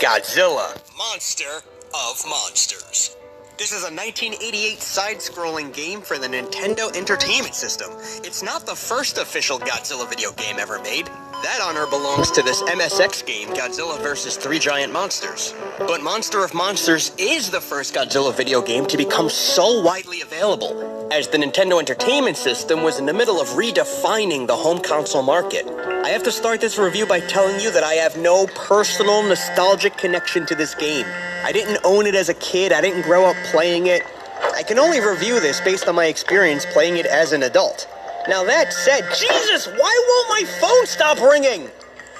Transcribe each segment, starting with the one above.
Godzilla, Monster of Monsters. This is a 1988 side-scrolling game for the Nintendo Entertainment System. It's not the first official Godzilla video game ever made. That honor belongs to this MSX game, Godzilla vs. Three Giant Monsters. But Monster of Monsters is the first Godzilla video game to become so widely available, as the Nintendo Entertainment System was in the middle of redefining the home console market. I have to start this review by telling you that I have no personal nostalgic connection to this game. I didn't own it as a kid, I didn't grow up playing it. I can only review this based on my experience playing it as an adult. Now that said, Jesus, why won't my phone stop ringing?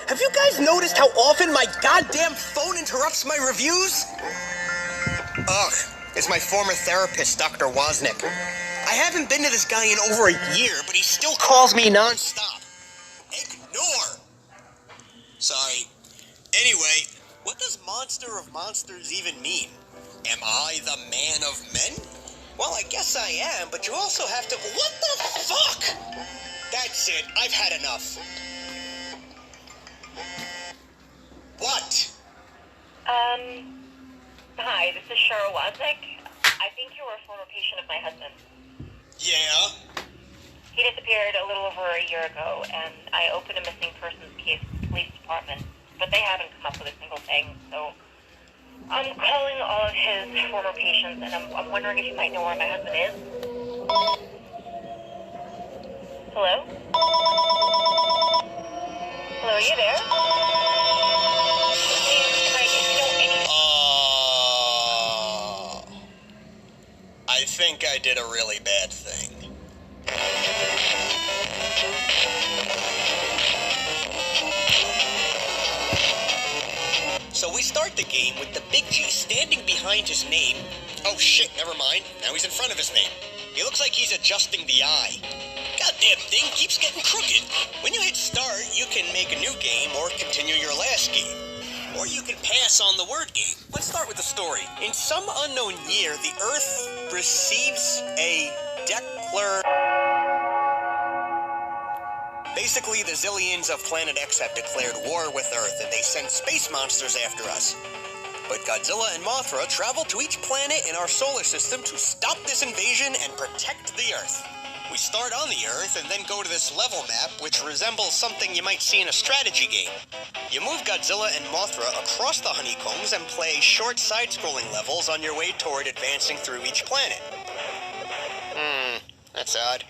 Have you guys noticed how often my goddamn phone interrupts my reviews? Ugh, it's my former therapist, Dr. Wozniak. I haven't been to this guy in over a year, but he still calls me non-stop. Ignore! Sorry. Anyway, what does Monster of Monsters even mean? Am I the man of men? Well, I guess I am, but you also have to... What the fuck? That's it. I've had enough. What? Hi, this is Cheryl Wozniak. I think you were a former patient of my husband. Yeah? He disappeared a little over a year ago, and I opened a missing persons case with the police department, but they haven't come up with a single thing, so I'm calling all of his former patients, and I'm wondering if you might know where my husband is. Hello? Hello, are you there? Please, can I get to know anything? I think I did a really bad thing. So we start the game with the Big G standing behind his name. Oh shit, never mind. Now he's in front of his name. He looks like he's adjusting the eye. Goddamn thing keeps getting crooked. When you hit start, you can make a new game or continue your last game. Or you can pass on the word game. Let's start with the story. In some unknown year, the Earth receives a Basically, the Zillions of Planet X have declared war with Earth, and they send space monsters after us. But Godzilla and Mothra travel to each planet in our solar system to stop this invasion and protect the Earth. We start on the Earth and then go to this level map, which resembles something you might see in a strategy game. You move Godzilla and Mothra across the honeycombs and play short side-scrolling levels on your way toward advancing through each planet. That's odd.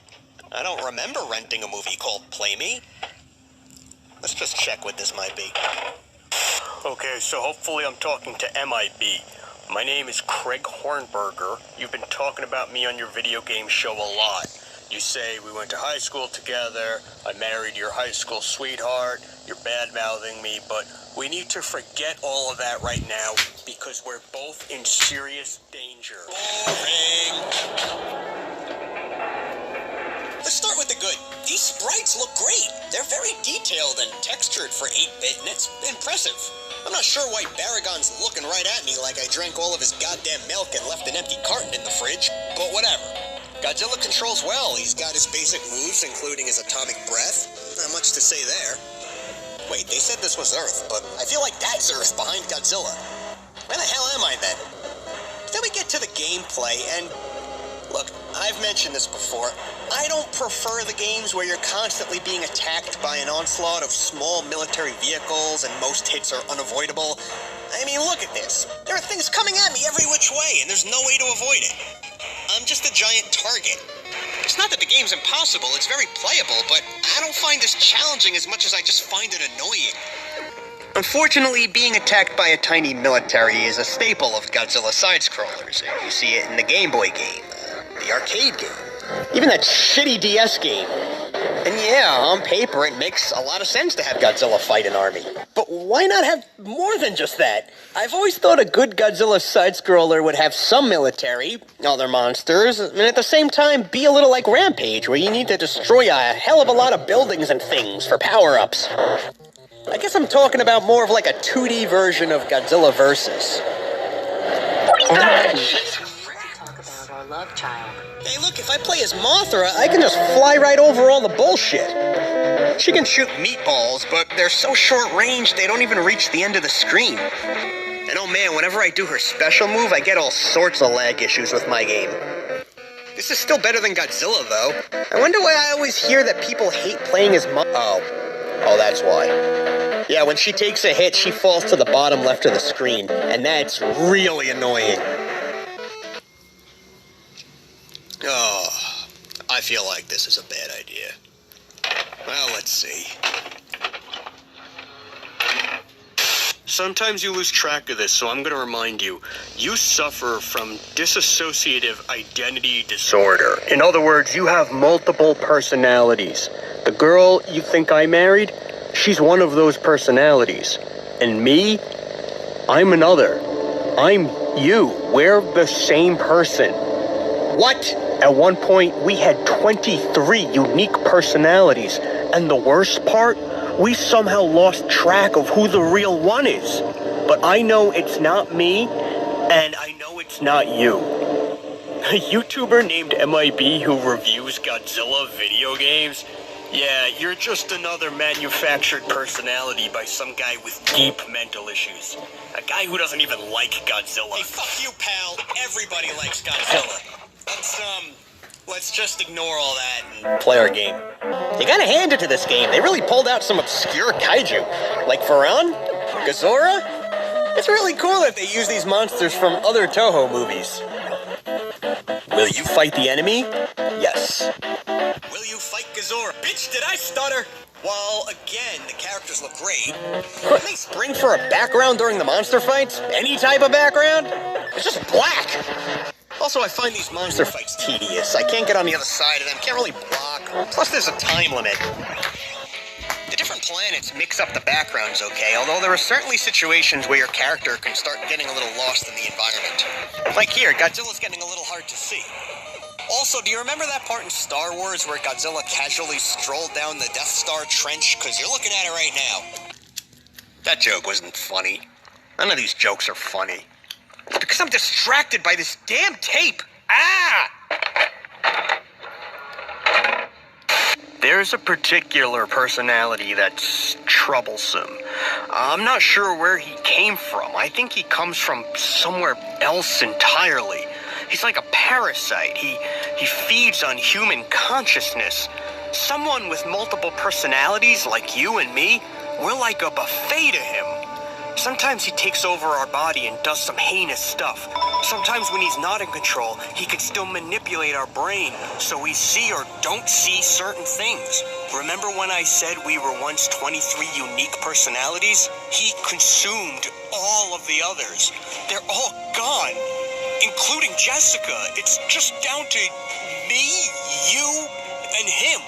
I don't remember renting a movie called Play Me. Let's just check what this might be. Okay, so hopefully I'm talking to MIB. My name is Craig Hornberger. You've been talking about me on your video game show a lot. You say we went to high school together, I married your high school sweetheart, you're bad-mouthing me, but we need to forget all of that right now because we're both in serious danger. Boring! Let's start with the good. These sprites look great. They're very detailed and textured for 8-bit, and it's impressive. I'm not sure why Baragon's looking right at me like I drank all of his goddamn milk and left an empty carton in the fridge, but whatever. Godzilla controls well. He's got his basic moves, including his atomic breath. Not much to say there. Wait, they said this was Earth, but I feel like that's Earth behind Godzilla. Where the hell am I then? Then we get to the gameplay, and look, I've mentioned this before. I don't prefer the games where you're constantly being attacked by an onslaught of small military vehicles and most hits are unavoidable. I mean, look at this. There are things coming at me every which way, and there's no way to avoid it. I'm just a giant target. It's not that the game's impossible, it's very playable, but I don't find this challenging as much as I just find it annoying. Unfortunately, being attacked by a tiny military is a staple of Godzilla side-scrollers. You see it in the Game Boy game, the arcade game, even that shitty DS game. And yeah, on paper it makes a lot of sense to have Godzilla fight an army. But why not have more than just that? I've always thought a good Godzilla side-scroller would have some military, other monsters, and at the same time be a little like Rampage, where you need to destroy a hell of a lot of buildings and things for power-ups. I guess I'm talking about more of like a 2D version of Godzilla Versus. Talk about our love child. Hey, look, if I play as Mothra, I can just fly right over all the bullshit. She can shoot meatballs, but they're so short range they don't even reach the end of the screen. And oh man, whenever I do her special move, I get all sorts of lag issues with my game. This is still better than Godzilla, though. I wonder why I always hear that people hate playing as Oh, that's why. Yeah, when she takes a hit, she falls to the bottom left of the screen, and that's really annoying. Oh, I feel like this is a bad idea. Well, let's see. Sometimes you lose track of this, so I'm going to remind you. You suffer from dissociative identity disorder. In other words, you have multiple personalities. The girl you think I married, she's one of those personalities. And me, I'm another. I'm you. We're the same person. What? At one point, we had 23 unique personalities. And the worst part? We somehow lost track of who the real one is. But I know it's not me, and I know it's not you. A YouTuber named MIB who reviews Godzilla video games? Yeah, you're just another manufactured personality by some guy with deep mental issues. A guy who doesn't even like Godzilla. Hey, fuck you, pal. Everybody likes Godzilla. Let's just ignore all that and play our game. You gotta hand it to this game. They really pulled out some obscure kaiju. Like Varan? Gazora? It's really cool that they use these monsters from other Toho movies. Will you fight the enemy? Yes. Will you fight Gazora? Bitch, did I stutter? Well, again, the characters look great. Couldn't they spring for a background during the monster fights? Any type of background? It's just black. Also, I find these monster fights tedious. I can't get on the other side of them, can't really block. Plus, there's a time limit. The different planets mix up the backgrounds okay, although there are certainly situations where your character can start getting a little lost in the environment. Like here, Godzilla's getting a little hard to see. Also, do you remember that part in Star Wars where Godzilla casually strolled down the Death Star trench? Because you're looking at it right now. That joke wasn't funny. None of these jokes are funny. It's because I'm distracted by this damn tape. Ah! There's a particular personality that's troublesome. I'm not sure where he came from. I think he comes from somewhere else entirely. He's like a parasite. He feeds on human consciousness. Someone with multiple personalities like you and me, we're like a buffet to him. Sometimes he takes over our body and does some heinous stuff. Sometimes when he's not in control, he can still manipulate our brain so we see or don't see certain things. Remember when I said we were once 23 unique personalities? He consumed all of the others. They're all gone, including Jessica. It's just down to me, you, and him.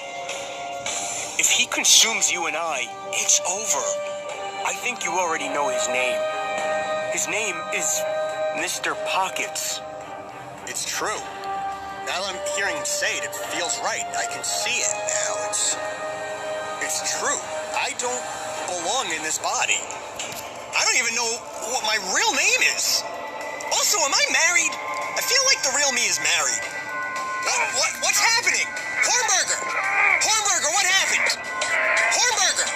If he consumes you and I, it's over. I think you already know his name. His name is Mr. Pockets. It's true. Now I'm hearing him say it, it feels right. I can see it now. It's true. I don't belong in this body. I don't even know what my real name is. Also, am I married? I feel like the real me is married. What's happening? Hornburger! Hornburger, what happened? Hornburger!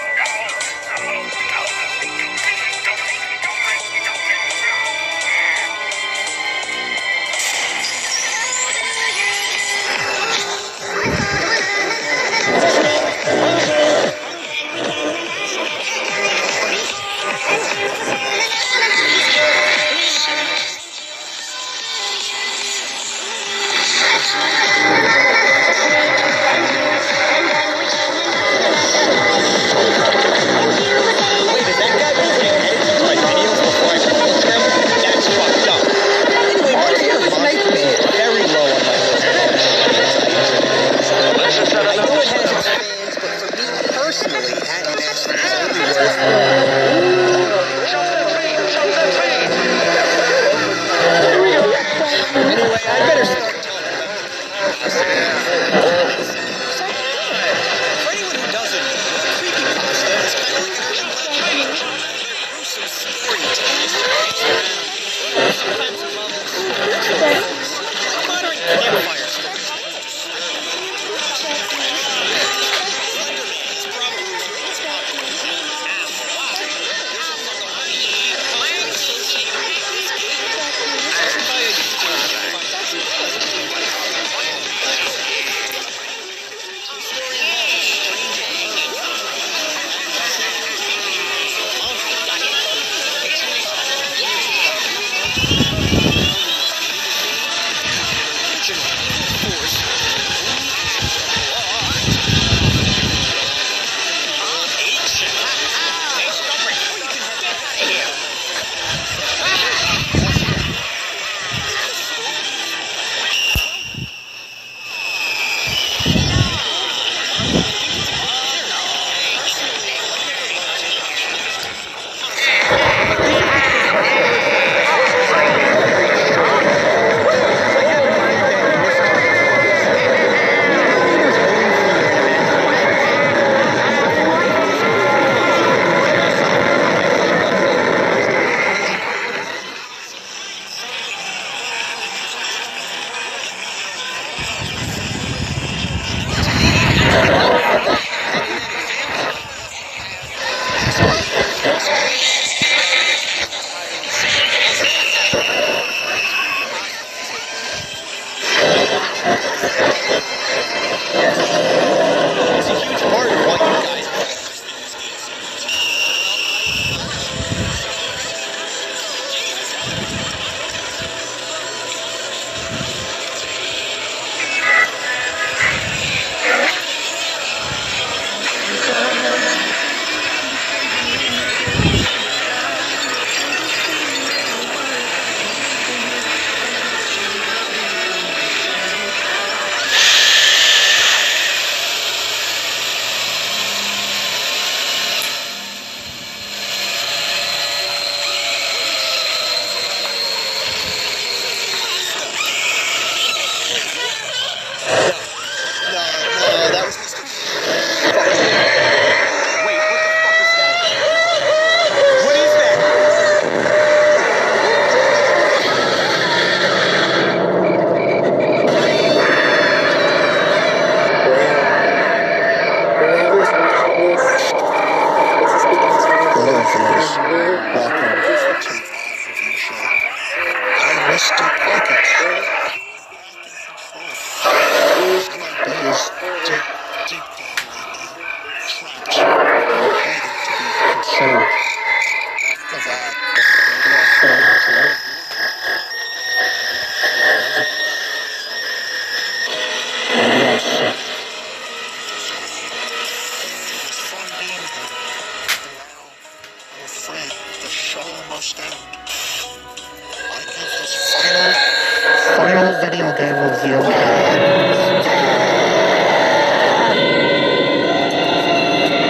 Final video game review.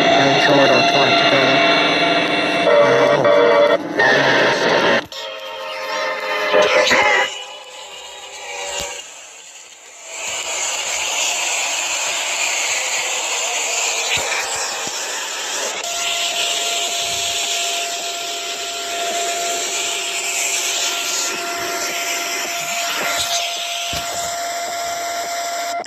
I enjoyed our time together. I hope all understand.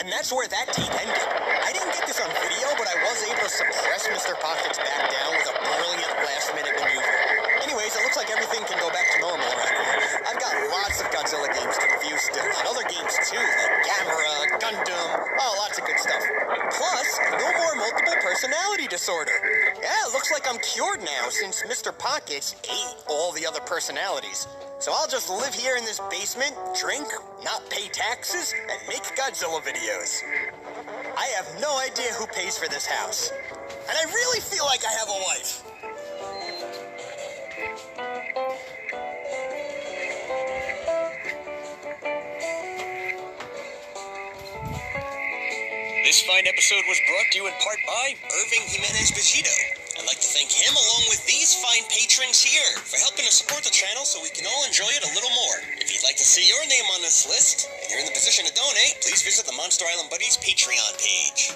And that's where that tape ended. I didn't get this on video, but I was able to suppress Mr. Pockets back down with a brilliant last-minute maneuver. Anyways, it looks like everything can go back to normal around here. I've got lots of Godzilla games to review still, and other games too, like Gamera, Gundam, lots of good stuff. Plus, no more multiple personality disorder. Yeah, it looks like I'm cured now, since Mr. Pockets ate all the other personalities. So I'll just live here in this basement, drink, not pay taxes, and make Godzilla videos. I have no idea who pays for this house. And I really feel like I have a wife. This fine episode was brought to you in part by Irving Jimenez Bejito. I'd like to thank him along with these fine patrons here for helping to support the channel so we can all enjoy it a little more. If you'd like to see your name on this list, and you're in the position to donate, please visit the Monster Island Buddies Patreon page.